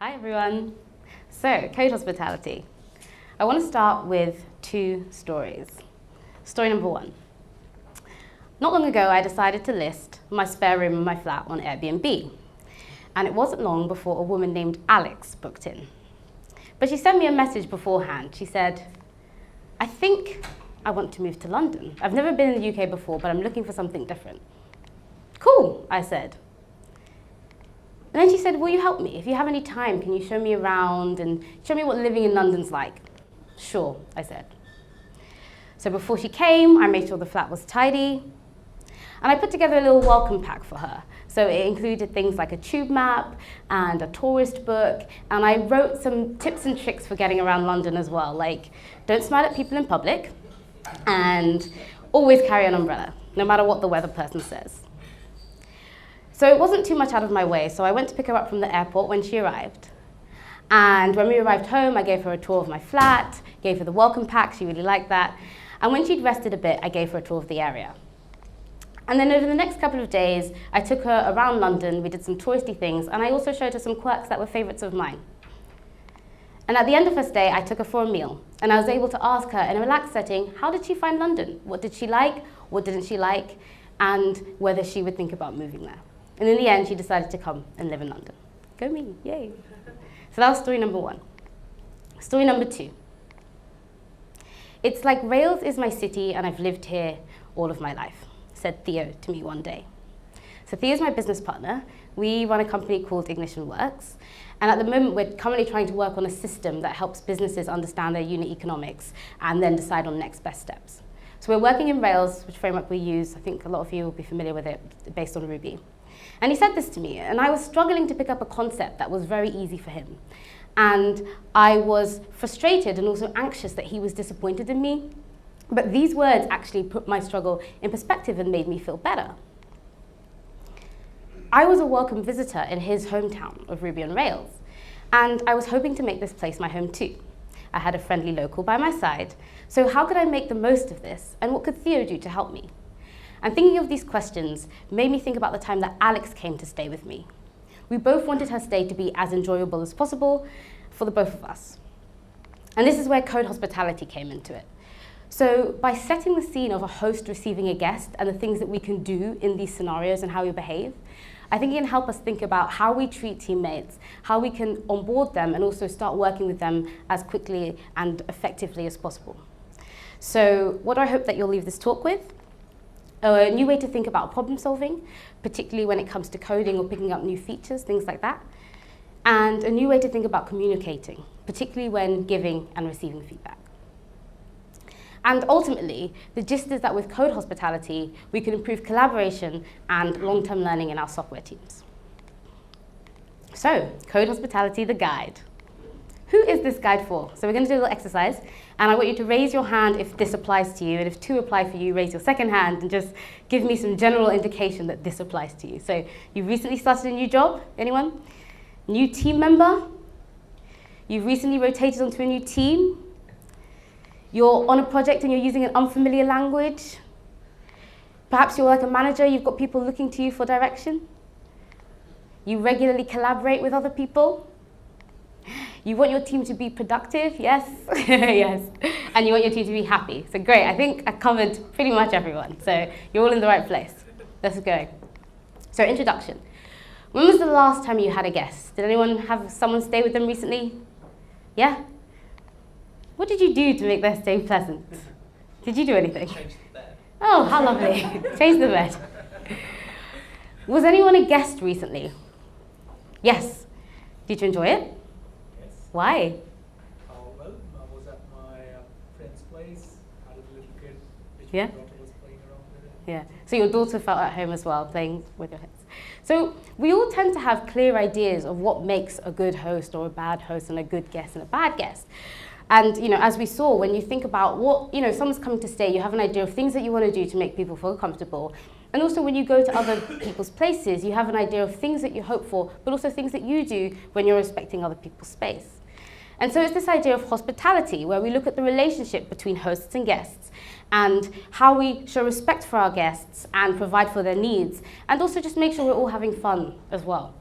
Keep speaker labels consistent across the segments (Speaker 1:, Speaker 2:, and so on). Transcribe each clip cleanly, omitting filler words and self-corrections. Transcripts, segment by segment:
Speaker 1: Hi everyone. So, code hospitality. I want to start with two stories. Story number one. Not long ago, I decided to list my spare room in my flat on Airbnb. And it wasn't long before a woman named Alex booked in. But she sent me a message beforehand. She said, I think I want to move to London. I've never been in the UK before, but I'm looking for something different. Cool, I said. And then she said, will you help me? If you have any time, can you show me around and show me what living in London's like? Sure, I said. So before she came, I made sure the flat was tidy. And I put together a little welcome pack for her. So it included things like a tube map and a tourist book. And I wrote some tips and tricks for getting around London as well, like don't smile at people in public and always carry an umbrella, no matter what the weather person says. So it wasn't too much out of my way, so I went to pick her up from the airport when she arrived. And when we arrived home, I gave her a tour of my flat, gave her the welcome pack, she really liked that. And when she'd rested a bit, I gave her a tour of the area. And then over the next couple of days, I took her around London, we did some touristy things, and I also showed her some quirks that were favorites of mine. And at the end of her stay, I took her for a meal, and I was able to ask her in a relaxed setting, how did she find London? What did she like? What didn't she like? And whether she would think about moving there. And in the end, she decided to come and live in London. Go me, yay. So that was story number one. Story number two. It's like Wales is my city and I've lived here all of my life, said Theo to me one day. So Theo's my business partner. We run a company called Ignition Works. And at the moment, we're currently trying to work on a system that helps businesses understand their unit economics and then decide on next best steps. So we're working in Rails, which framework we use. I think a lot of you will be familiar with it, based on Ruby. And he said this to me, and I was struggling to pick up a concept that was very easy for him. And I was frustrated and also anxious that he was disappointed in me. But these words actually put my struggle in perspective and made me feel better. I was a welcome visitor in his hometown of Ruby on Rails, and I was hoping to make this place my home too. I had a friendly local by my side, so how could I make the most of this, and what could Theo do to help me? And thinking of these questions made me think about the time that Alex came to stay with me. We both wanted her stay to be as enjoyable as possible for the both of us. And this is where code hospitality came into it. So by setting the scene of a host receiving a guest and the things that we can do in these scenarios and how we behave, I think it can help us think about how we treat teammates, how we can onboard them and also start working with them as quickly and effectively as possible. So what do I hope that you'll leave this talk with? A new way to think about problem solving, particularly when it comes to coding or picking up new features, things like that. And a new way to think about communicating, particularly when giving and receiving feedback. And ultimately, the gist is that with code hospitality, we can improve collaboration and long-term learning in our software teams. So, code hospitality, the guide. Who is this guide for? So we're going to do a little exercise, and I want you to raise your hand if this applies to you, and if two apply for you, raise your second hand and just give me some general indication that this applies to you. So you recently started a new job, anyone? New team member? You've recently rotated onto a new team? You're on a project and you're using an unfamiliar language? Perhaps you're like a manager, you've got people looking to you for direction? You regularly collaborate with other people? You want your team to be productive, yes? Yes. And you want your team to be happy. So great, I think I covered pretty much everyone. So you're all in the right place. Let's go. So introduction. When was the last time you had a guest? Did anyone have someone stay with them recently? Yeah? What did you do to make their stay pleasant? Did you do anything?
Speaker 2: Change the bed.
Speaker 1: Oh, how lovely. Change the bed. Was anyone a guest recently? Yes. Did you enjoy it? Why?
Speaker 2: Well, I was at my friend's place, had a little kid, which
Speaker 1: Yeah?
Speaker 2: my daughter was playing around with it.
Speaker 1: Yeah. So your daughter felt at home as well, playing with your kids. So we all tend to have clear ideas of what makes a good host or a bad host and a good guest and a bad guest. And as we saw, when you think about what, someone's coming to stay, you have an idea of things that you want to do to make people feel comfortable. And also when you go to other people's places, you have an idea of things that you hope for, but also things that you do when you're respecting other people's space. And so it's this idea of hospitality, where we look at the relationship between hosts and guests, and how we show respect for our guests and provide for their needs, and also just make sure we're all having fun as well.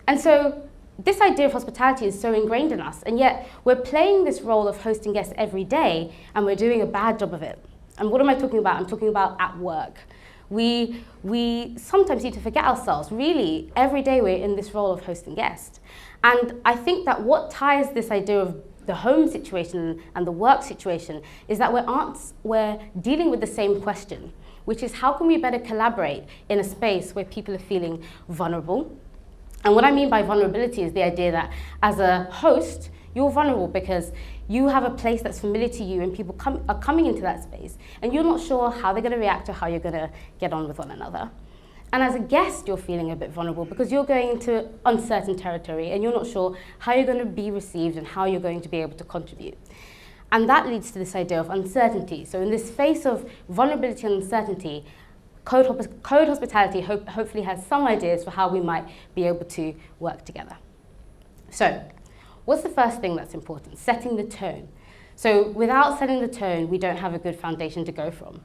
Speaker 1: And so this idea of hospitality is so ingrained in us, and yet we're playing this role of hosting guests every day, and we're doing a bad job of it. And what am I talking about? I'm talking about at work. We sometimes need to forget ourselves. Really, every day we're in this role of hosting guests. And I think that what ties this idea of the home situation and the work situation is that we're dealing with the same question, which is how can we better collaborate in a space where people are feeling vulnerable? And what I mean by vulnerability is the idea that as a host, you're vulnerable because you have a place that's familiar to you and people are coming into that space and you're not sure how they're going to react or how you're going to get on with one another. And as a guest, you're feeling a bit vulnerable because you're going into uncertain territory and you're not sure how you're going to be received and how you're going to be able to contribute. And that leads to this idea of uncertainty. So in this face of vulnerability and uncertainty, Code Hospitality hopefully has some ideas for how we might be able to work together. So, what's the first thing that's important? Setting the tone. So without setting the tone, we don't have a good foundation to go from.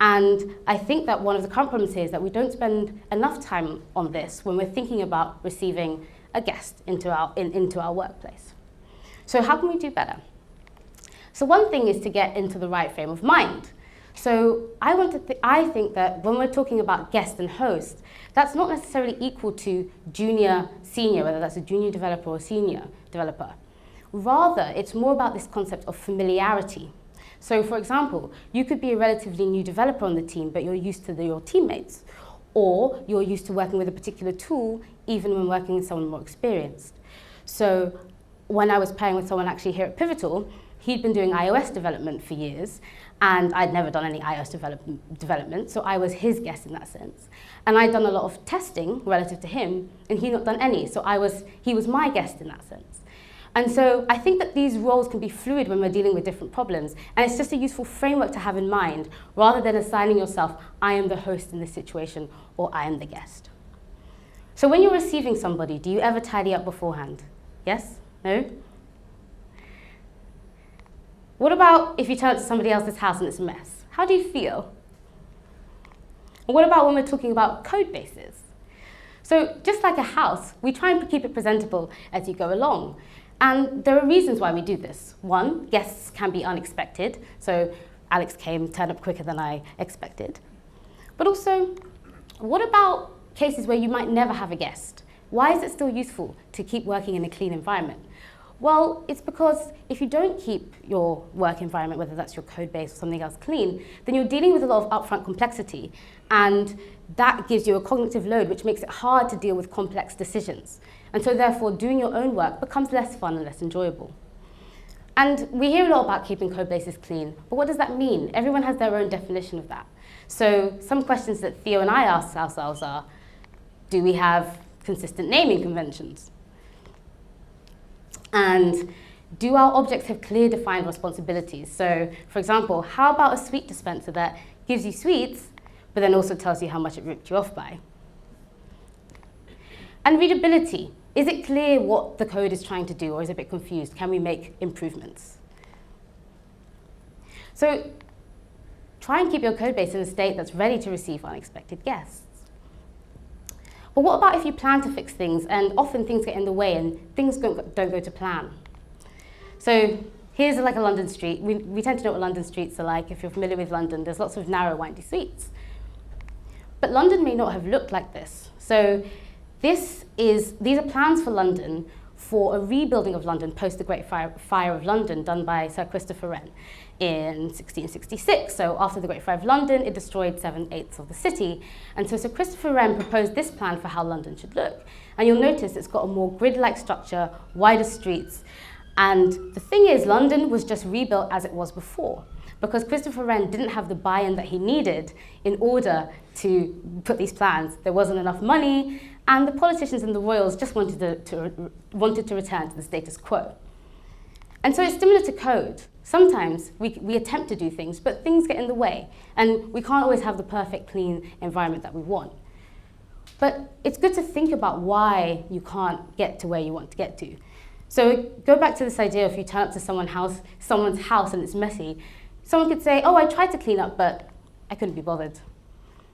Speaker 1: And I think that one of the current problems here is that we don't spend enough time on this when we're thinking about receiving a guest into our workplace. So how can we do better? So one thing is to get into the right frame of mind. So I think that when we're talking about guest and host, that's not necessarily equal to junior, senior, whether that's a junior developer or a senior developer. Rather, it's more about this concept of familiarity. So for example, you could be a relatively new developer on the team, but you're used to your teammates, or you're used to working with a particular tool, even when working with someone more experienced. So when I was pairing with someone actually here at Pivotal, he'd been doing iOS development for years, and I'd never done any iOS development, so I was his guest in that sense. And I'd done a lot of testing relative to him, and he'd not done any, so he was my guest in that sense. And so I think that these roles can be fluid when we're dealing with different problems, and it's just a useful framework to have in mind, rather than assigning yourself, I am the host in this situation, or I am the guest. So when you're receiving somebody, do you ever tidy up beforehand? Yes? No? What about if you turn up to somebody else's house and it's a mess? How do you feel? And what about when we're talking about code bases? So just like a house, we try and keep it presentable as you go along. And there are reasons why we do this. One, guests can be unexpected. So Alex turned up quicker than I expected. But also, what about cases where you might never have a guest? Why is it still useful to keep working in a clean environment? Well, it's because if you don't keep your work environment, whether that's your code base or something else clean, then you're dealing with a lot of upfront complexity. And that gives you a cognitive load, which makes it hard to deal with complex decisions. And so therefore, doing your own work becomes less fun and less enjoyable. And we hear a lot about keeping code bases clean, but what does that mean? Everyone has their own definition of that. So some questions that Theo and I ask ourselves are, do we have consistent naming conventions? And do our objects have clear defined responsibilities? So for example, how about a sweet dispenser that gives you sweets, but then also tells you how much it ripped you off by? And readability. Is it clear what the code is trying to do, or is it a bit confused? Can we make improvements? So try and keep your code base in a state that's ready to receive unexpected guests. But what about if you plan to fix things and often things get in the way and things don't go to plan? So here's like a London street. We tend to know what London streets are like. If you're familiar with London, there's lots of narrow, windy streets. But London may not have looked like this. So these are plans for London for a rebuilding of London post the Great Fire of London done by Sir Christopher Wren in 1666. So after the Great Fire of London, it destroyed 7/8 of the city. And so Sir Christopher Wren proposed this plan for how London should look. And you'll notice it's got a more grid-like structure, wider streets. And the thing is, London was just rebuilt as it was before, because Christopher Wren didn't have the buy-in that he needed in order to put these plans. There wasn't enough money, and the politicians and the royals just wanted to return to the status quo. And so it's similar to code. Sometimes we attempt to do things, but things get in the way, and we can't always have the perfect, clean environment that we want. But it's good to think about why you can't get to where you want to get to. So go back to this idea: if you turn up to someone's house and it's messy, someone could say, oh, I tried to clean up, but I couldn't be bothered.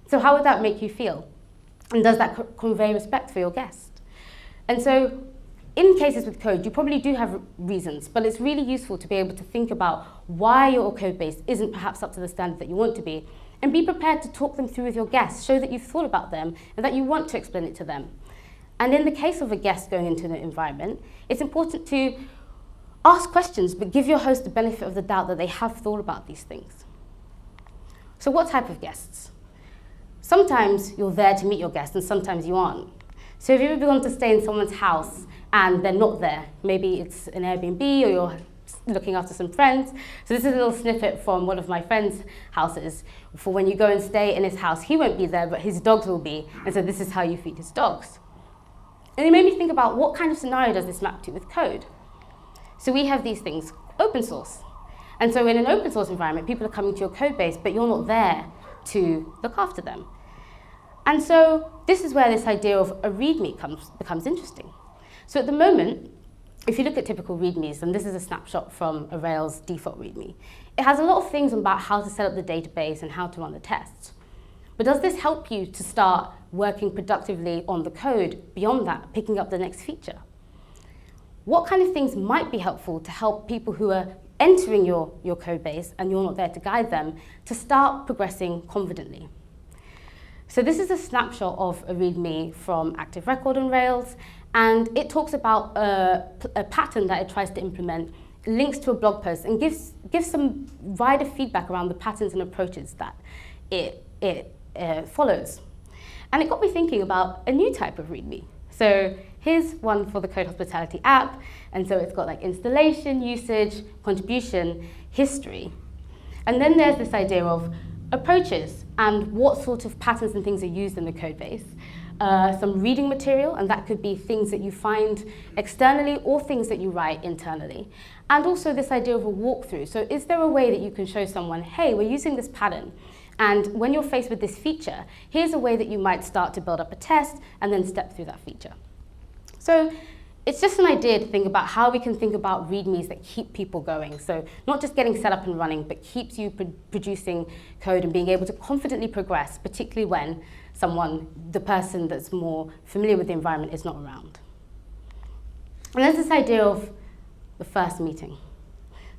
Speaker 1: So how would that make you feel? And does that convey respect for your guest? And so in cases with code, you probably do have reasons, but it's really useful to be able to think about why your code base isn't perhaps up to the standard that you want to be, and be prepared to talk them through with your guests, show that you've thought about them and that you want to explain it to them. And in the case of a guest going into an environment, it's important to ask questions, but give your host the benefit of the doubt that they have thought about these things. So what type of guests? Sometimes you're there to meet your guests and sometimes you aren't. So if you've ever gone to stay in someone's house and they're not there, maybe it's an Airbnb or you're looking after some friends. So this is a little snippet from one of my friend's houses. For when you go and stay in his house, he won't be there, but his dogs will be. And so this is how you feed his dogs. And it made me think about what kind of scenario does this map to with code? So we have these things, open source. And so in an open source environment, people are coming to your code base, but you're not there to look after them. And so this is where this idea of a README becomes interesting. So at the moment, if you look at typical READMEs, and this is a snapshot from a Rails default README, it has a lot of things about how to set up the database and how to run the tests. But does this help you to start working productively on the code beyond that, picking up the next feature? What kind of things might be helpful to help people who are entering your code base and you're not there to guide them to start progressing confidently? So this is a snapshot of a README from Active Record on Rails, and it talks about a pattern that it tries to implement, links to a blog post, and gives some wider feedback around the patterns and approaches that it follows. And it got me thinking about a new type of README. So here's one for the Code Hospitality app, and so it's got like installation, usage, contribution, history. And then there's this idea of approaches and what sort of patterns and things are used in the code base. Some reading material, and that could be things that you find externally or things that you write internally. And also this idea of a walkthrough. So is there a way that you can show someone, hey, we're using this pattern, and when you're faced with this feature, here's a way that you might start to build up a test and then step through that feature. So it's just an idea to think about how we can think about READMEs that keep people going. So not just getting set up and running, but keeps you producing code and being able to confidently progress, particularly when the person that's more familiar with the environment is not around. And there's this idea of the first meeting.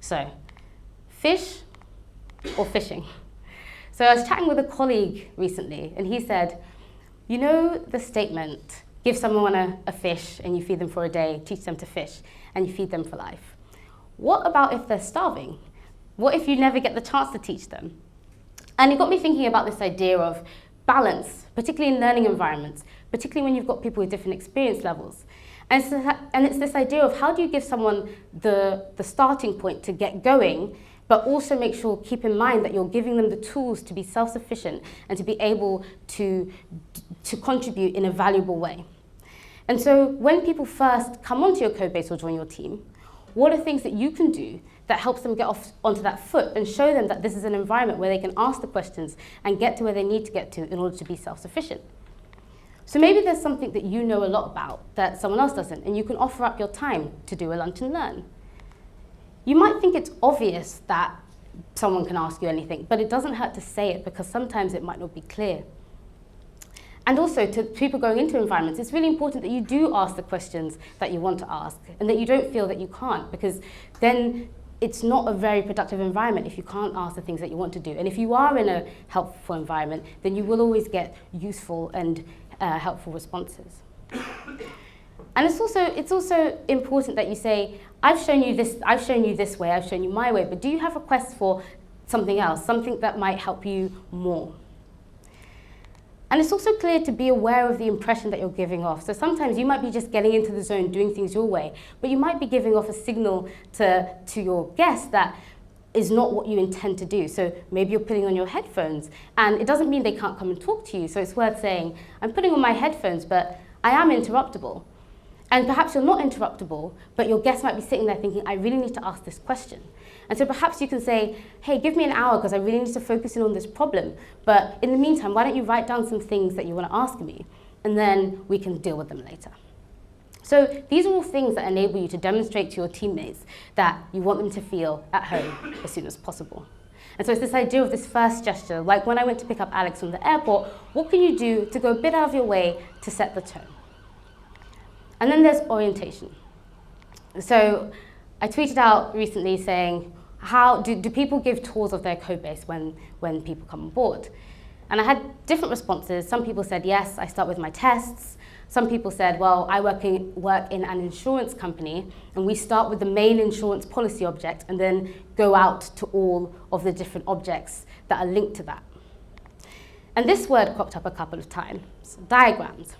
Speaker 1: So fish or fishing? So I was chatting with a colleague recently, and he said, you know the statement, give someone a fish and you feed them for a day, teach them to fish, and you feed them for life. What about if they're starving? What if you never get the chance to teach them? And it got me thinking about this idea of balance, particularly in learning environments, particularly when you've got people with different experience levels. And it's this idea of how do you give someone the starting point to get going, but also make sure, keep in mind that you're giving them the tools to be self-sufficient and to be able to contribute in a valuable way. And so when people first come onto your code base or join your team, what are things that you can do that helps them get off onto that foot and show them that this is an environment where they can ask the questions and get to where they need to get to in order to be self-sufficient? So maybe there's something that you know a lot about that someone else doesn't, and you can offer up your time to do a lunch and learn. You might think it's obvious that someone can ask you anything, but it doesn't hurt to say it because sometimes it might not be clear. And also to people going into environments, it's really important that you do ask the questions that you want to ask and that you don't feel that you can't, because then it's not a very productive environment if you can't ask the things that you want to do. And if you are in a helpful environment, then you will always get useful and helpful responses. And it's also important that you say, I've shown you this way, I've shown you my way, but do you have requests for something else, something that might help you more? And it's also clear to be aware of the impression that you're giving off. So sometimes you might be just getting into the zone, doing things your way, but you might be giving off a signal to your guests that is not what you intend to do. So maybe you're putting on your headphones, and it doesn't mean they can't come and talk to you. So it's worth saying, I'm putting on my headphones, but I am interruptible. And perhaps you're not interruptible, but your guest might be sitting there thinking, I really need to ask this question. And so perhaps you can say, hey, give me an hour because I really need to focus in on this problem. But in the meantime, why don't you write down some things that you want to ask me, and then we can deal with them later. So these are all things that enable you to demonstrate to your teammates that you want them to feel at home as soon as possible. And so it's this idea of this first gesture, like when I went to pick up Alex from the airport, what can you do to go a bit out of your way to set the tone? And then there's orientation. So I tweeted out recently saying, how do people give tours of their code base when people come on board? And I had different responses. Some people said, yes, I start with my tests. Some people said, well, I work in an insurance company, and we start with the main insurance policy object and then go out to all of the different objects that are linked to that. And this word cropped up a couple of times, diagrams.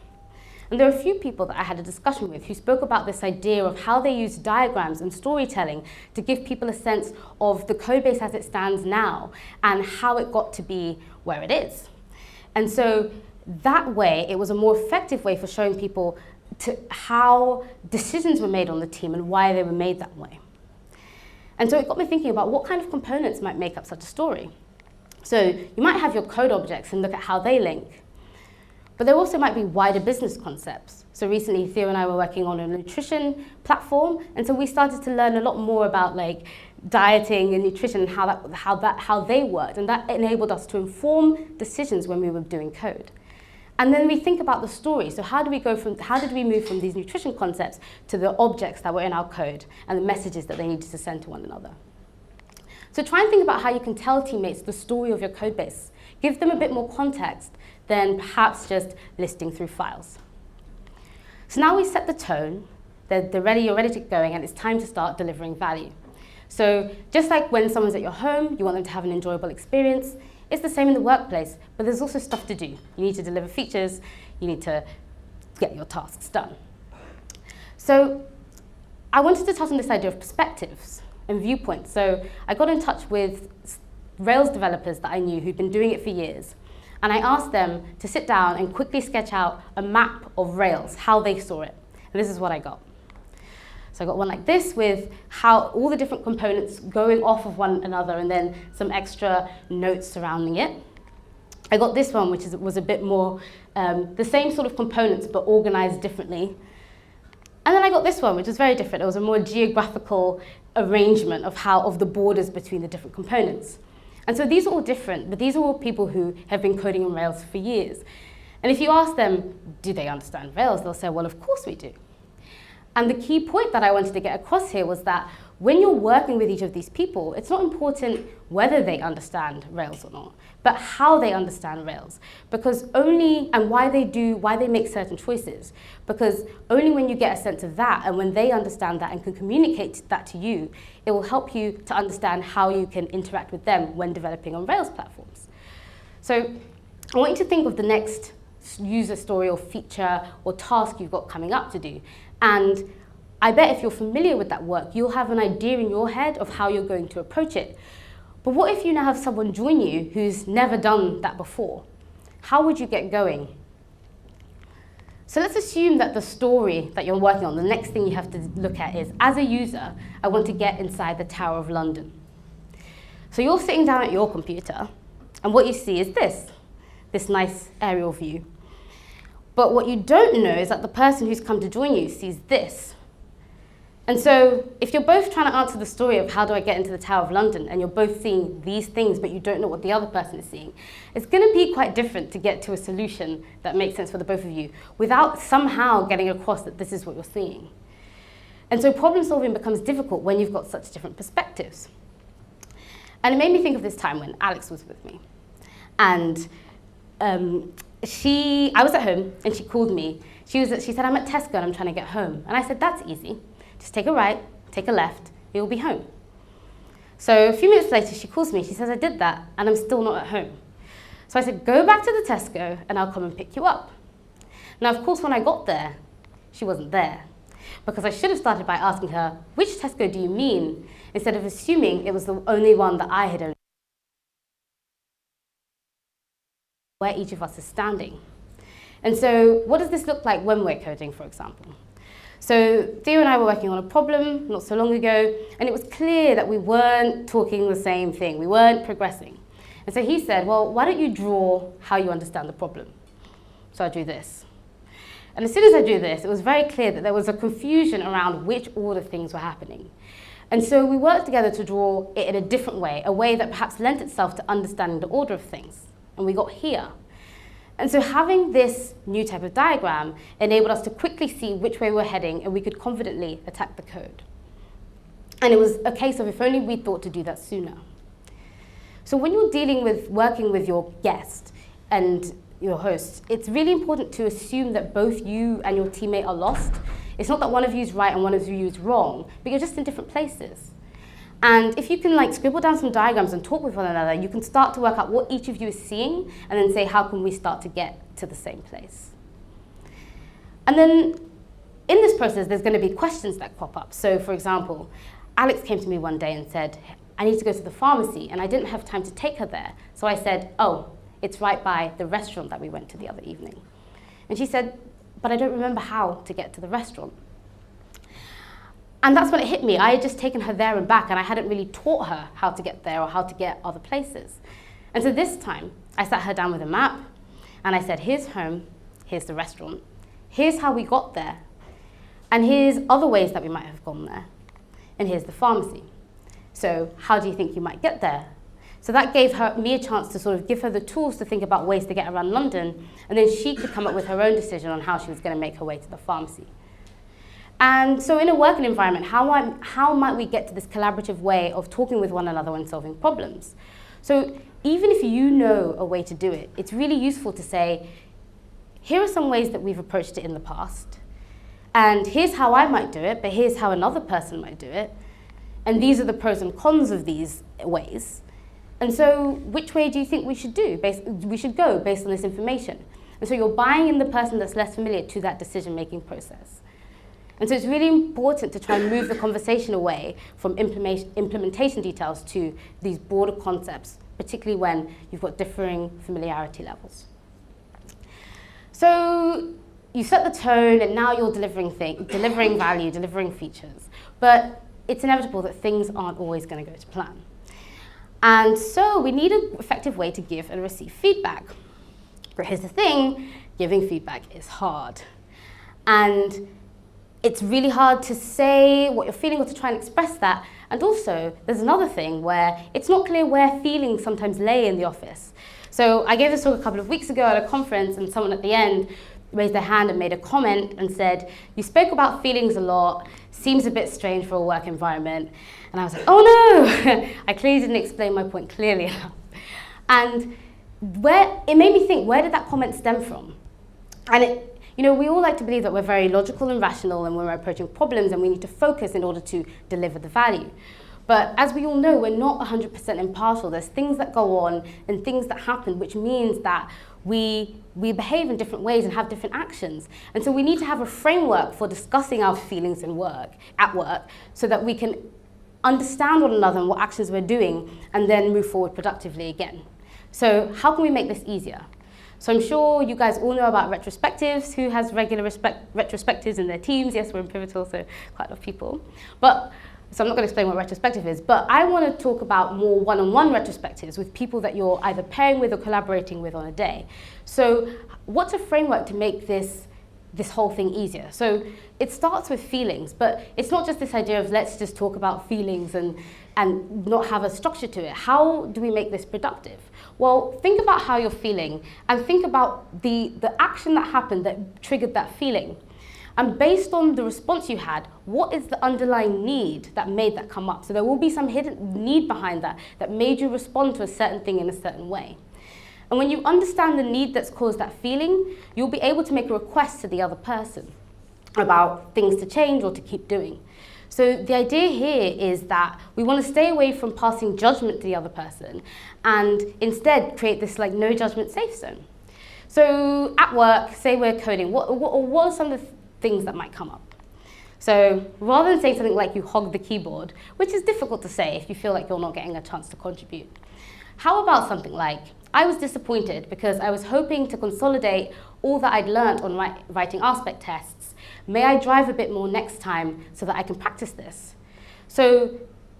Speaker 1: And there are a few people that I had a discussion with who spoke about this idea of how they use diagrams and storytelling to give people a sense of the code base as it stands now and how it got to be where it is. And so that way, it was a more effective way for showing people how decisions were made on the team and why they were made that way. And so it got me thinking about what kind of components might make up such a story. So you might have your code objects and look at how they link. But there also might be wider business concepts. So recently, Theo and I were working on a nutrition platform, and so we started to learn a lot more about like dieting and nutrition and how they worked, and that enabled us to inform decisions when we were doing code. And then we think about the story. So how did we move from these nutrition concepts to the objects that were in our code and the messages that they needed to send to one another? So try and think about how you can tell teammates the story of your code base. Give them a bit more context than perhaps just listing through files. So now we set the tone, you're ready to get going, and it's time to start delivering value. So just like when someone's at your home, you want them to have an enjoyable experience, it's the same in the workplace, but there's also stuff to do. You need to deliver features, you need to get your tasks done. So I wanted to touch on this idea of perspectives and viewpoints. So I got in touch with Rails developers that I knew who'd been doing it for years. And I asked them to sit down and quickly sketch out a map of Rails, how they saw it. And this is what I got. So I got one like this with how all the different components going off of one another and then some extra notes surrounding it. I got this one, which was a bit more the same sort of components but organized differently. And then I got this one, which was very different. It was a more geographical arrangement of the borders between the different components. And so these are all different, but these are all people who have been coding in Rails for years. And if you ask them, do they understand Rails? They'll say, well, of course we do. And the key point that I wanted to get across here was that when you're working with each of these people, it's not important whether they understand Rails or not, but how they understand Rails. And why they make certain choices. Because only when you get a sense of that, and when they understand that and can communicate that to you, it will help you to understand how you can interact with them when developing on Rails platforms. So I want you to think of the next user story or feature or task you've got coming up to do. And I bet if you're familiar with that work, you'll have an idea in your head of how you're going to approach it. But what if you now have someone join you who's never done that before? How would you get going? So let's assume that the story that you're working on, the next thing you have to look at is, as a user, I want to get inside the Tower of London. So you're sitting down at your computer, and what you see is this nice aerial view. But what you don't know is that the person who's come to join you sees this. And so if you're both trying to answer the story of how do I get into the Tower of London, and you're both seeing these things, but you don't know what the other person is seeing, it's going to be quite different to get to a solution that makes sense for the both of you without somehow getting across that this is what you're seeing. And so problem solving becomes difficult when you've got such different perspectives. And it made me think of this time when Alex was with me. And I was at home and she called me. She said, I'm at Tesco and I'm trying to get home. And I said, that's easy. Just take a right, take a left, you'll be home. So a few minutes later, she calls me. She says, I did that and I'm still not at home. So I said, go back to the Tesco and I'll come and pick you up. Now, of course, when I got there, she wasn't there. Because I should have started by asking her, which Tesco do you mean? Instead of assuming it was the only one that I had owned. Where each of us is standing. And so what does this look like when we're coding, for example? So Theo and I were working on a problem not so long ago, and it was clear that we weren't talking the same thing. We weren't progressing. And so he said, well, why don't you draw how you understand the problem? So I drew this. And as soon as I drew this, it was very clear that there was a confusion around which order things were happening. And so we worked together to draw it in a different way, a way that perhaps lent itself to understanding the order of things. And we got here. And so having this new type of diagram enabled us to quickly see which way we're heading, and we could confidently attack the code. And it was a case of if only we thought to do that sooner. So when you're working with your guest and your host, it's really important to assume that both you and your teammate are lost. It's not that one of you is right and one of you is wrong, but you're just in different places. And if you can scribble down some diagrams and talk with one another, you can start to work out what each of you is seeing and then say, how can we start to get to the same place? And then in this process, there's going to be questions that crop up. So for example, Alex came to me one day and said, I need to go to the pharmacy, and I didn't have time to take her there. So I said, oh, it's right by the restaurant that we went to the other evening. And she said, but I don't remember how to get to the restaurant. And that's when it hit me. I had just taken her there and back, and I hadn't really taught her how to get there or how to get other places. And so this time, I sat her down with a map, and I said, here's home, here's the restaurant, here's how we got there, and here's other ways that we might have gone there, and here's the pharmacy. So how do you think you might get there? So that gave me a chance to sort of give her the tools to think about ways to get around London, and then she could come up with her own decision on how she was going to make her way to the pharmacy. And so in a working environment, how might we get to this collaborative way of talking with one another when solving problems? So even if you know a way to do it, it's really useful to say, here are some ways that we've approached it in the past, and here's how I might do it, but here's how another person might do it, and these are the pros and cons of these ways. And so which way do you think we should go based on this information? And so you're buying in the person that's less familiar to that decision-making process. And so it's really important to try and move the conversation away from implementation details to these broader concepts, particularly when you've got differing familiarity levels. So you set the tone, and now you're delivering value, delivering features. But it's inevitable that things aren't always going to go to plan. And so we need an effective way to give and receive feedback. But here's the thing, giving feedback is hard. And it's really hard to say what you're feeling or to try and express that. And also, there's another thing where it's not clear where feelings sometimes lay in the office. So I gave this talk a couple of weeks ago at a conference, and someone at the end raised their hand and made a comment and said, you spoke about feelings a lot, seems a bit strange for a work environment. And I was like, oh no, I clearly didn't explain my point clearly enough. And it made me think, where did that comment stem from? And we all like to believe that we're very logical and rational, and when we're approaching problems, and we need to focus in order to deliver the value. But as we all know, we're not 100% impartial. There's things that go on and things that happen, which means that we behave in different ways and have different actions. And so we need to have a framework for discussing our feelings at work, so that we can understand one another and what actions we're doing, and then move forward productively again. So how can we make this easier? So I'm sure you guys all know about retrospectives. Who has regular retrospectives in their teams? Yes, we're in Pivotal, so quite a lot of people. So I'm not going to explain what retrospective is, but I want to talk about more one-on-one retrospectives with people that you're either pairing with or collaborating with on a day. So what's a framework to make this whole thing easier? So it starts with feelings, but it's not just this idea of let's just talk about feelings and not have a structure to it. How do we make this productive? Well, think about how you're feeling, and think about the action that happened that triggered that feeling. And based on the response you had, what is the underlying need that made that come up? So there will be some hidden need behind that made you respond to a certain thing in a certain way. And when you understand the need that's caused that feeling, you'll be able to make a request to the other person about things to change or to keep doing. So the idea here is that we want to stay away from passing judgment to the other person, and instead create this no judgment safe zone. So at work, say we're coding, what are some of the things that might come up? So rather than saying something like you hog the keyboard, which is difficult to say if you feel like you're not getting a chance to contribute, how about something like, I was disappointed because I was hoping to consolidate all that I'd learned on writing aspect tests. May I drive a bit more next time so that I can practice this? So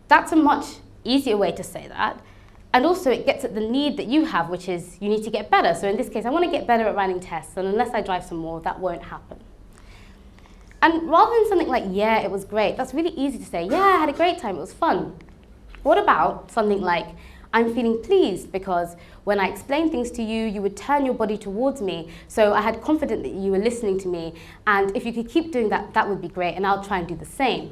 Speaker 1: that's a much easier way to say that. And also it gets at the need that you have, which is you need to get better. So in this case, I want to get better at writing tests, and unless I drive some more, that won't happen. And rather than something like, yeah, it was great, that's really easy to say, yeah, I had a great time, it was fun. What about something like, I'm feeling pleased because when I explain things to you, you would turn your body towards me. So I had confidence that you were listening to me. And if you could keep doing that, that would be great. And I'll try and do the same.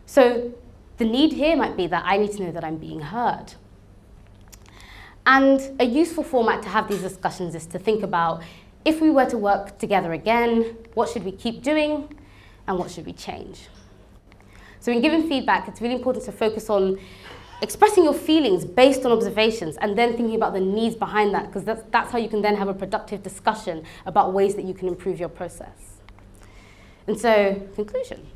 Speaker 1: So the need here might be that I need to know that I'm being heard. And a useful format to have these discussions is to think about, if we were to work together again, what should we keep doing and what should we change? So in giving feedback, it's really important to focus on expressing your feelings based on observations and then thinking about the needs behind that, because that's how you can then have a productive discussion about ways that you can improve your process. And so, conclusion.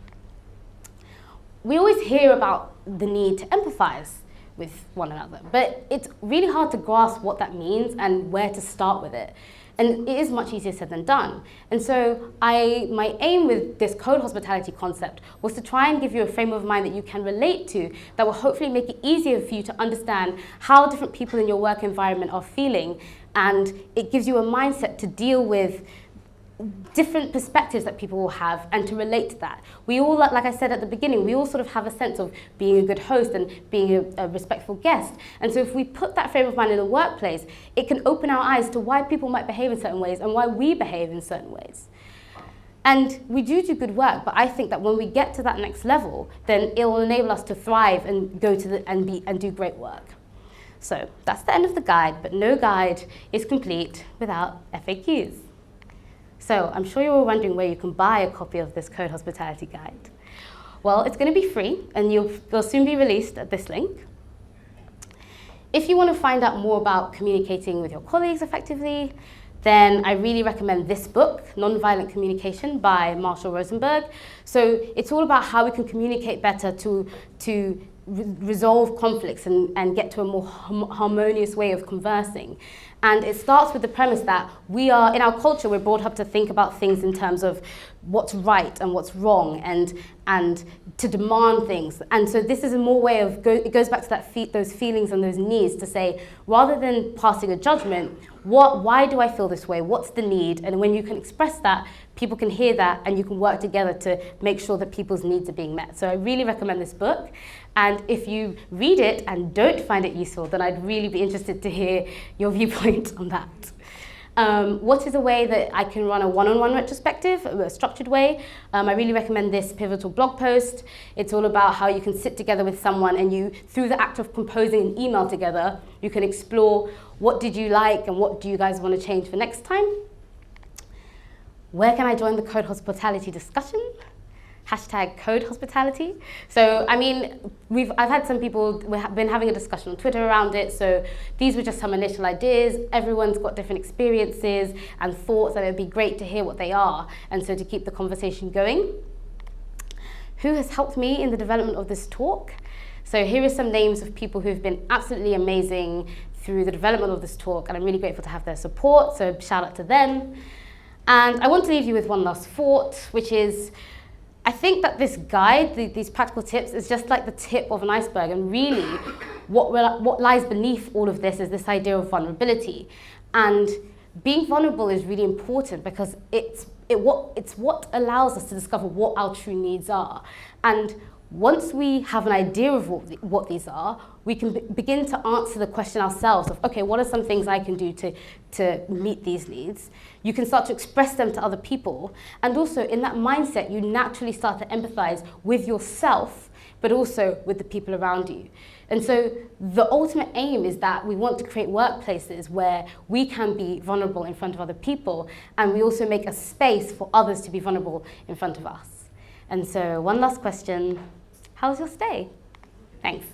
Speaker 1: We always hear about the need to empathize with one another, but it's really hard to grasp what that means and where to start with it. And it is much easier said than done. And so my aim with this code hospitality concept was to try and give you a frame of mind that you can relate to, that will hopefully make it easier for you to understand how different people in your work environment are feeling. And it gives you a mindset to deal with different perspectives that people will have and to relate to that. We all, like I said at the beginning, we all sort of have a sense of being a good host and being a respectful guest. And so if we put that frame of mind in the workplace, it can open our eyes to why people might behave in certain ways and why we behave in certain ways. And we do good work, but I think that when we get to that next level, then it will enable us to thrive and go to and do great work. So that's the end of the guide, but no guide is complete without FAQs. So I'm sure you're all wondering where you can buy a copy of this Code Hospitality Guide. Well, it's going to be free, and they'll soon be released at this link. If you want to find out more about communicating with your colleagues effectively, then I really recommend this book, Nonviolent Communication by Marshall Rosenberg. So it's all about how we can communicate better to resolve conflicts and get to a more harmonious way of conversing. And it starts with the premise that in our culture, we're brought up to think about things in terms of what's right and what's wrong and to demand things. And so this is a more way of, it goes back to those feelings and those needs to say, rather than passing a judgment, why do I feel this way? What's the need? And when you can express that, people can hear that and you can work together to make sure that people's needs are being met. So I really recommend this book. And if you read it and don't find it useful, then I'd really be interested to hear your viewpoint on that. What is a way that I can run a one-on-one retrospective, a structured way? I really recommend this pivotal blog post. It's all about how you can sit together with someone and through the act of composing an email together, you can explore what did you like and what do you guys want to change for next time? Where can I join the Code Hospitality discussion? #CodeHospitality. So, I mean, I've had some people, we've been having a discussion on Twitter around it, so these were just some initial ideas. Everyone's got different experiences and thoughts, and it would be great to hear what they are, and so to keep the conversation going. Who has helped me in the development of this talk? So here are some names of people who've been absolutely amazing through the development of this talk, and I'm really grateful to have their support, so shout out to them. And I want to leave you with one last thought, which is, I think that this guide, these practical tips, is just like the tip of an iceberg, and really what lies beneath all of this is this idea of vulnerability. And being vulnerable is really important because it's what allows us to discover what our true needs are. And once we have an idea of what these are, we can begin to answer the question ourselves of, okay, what are some things I can do to meet these needs? You can start to express them to other people. And also in that mindset, you naturally start to empathize with yourself, but also with the people around you. And so the ultimate aim is that we want to create workplaces where we can be vulnerable in front of other people, and we also make a space for others to be vulnerable in front of us. And so one last question, how's your stay? Thanks.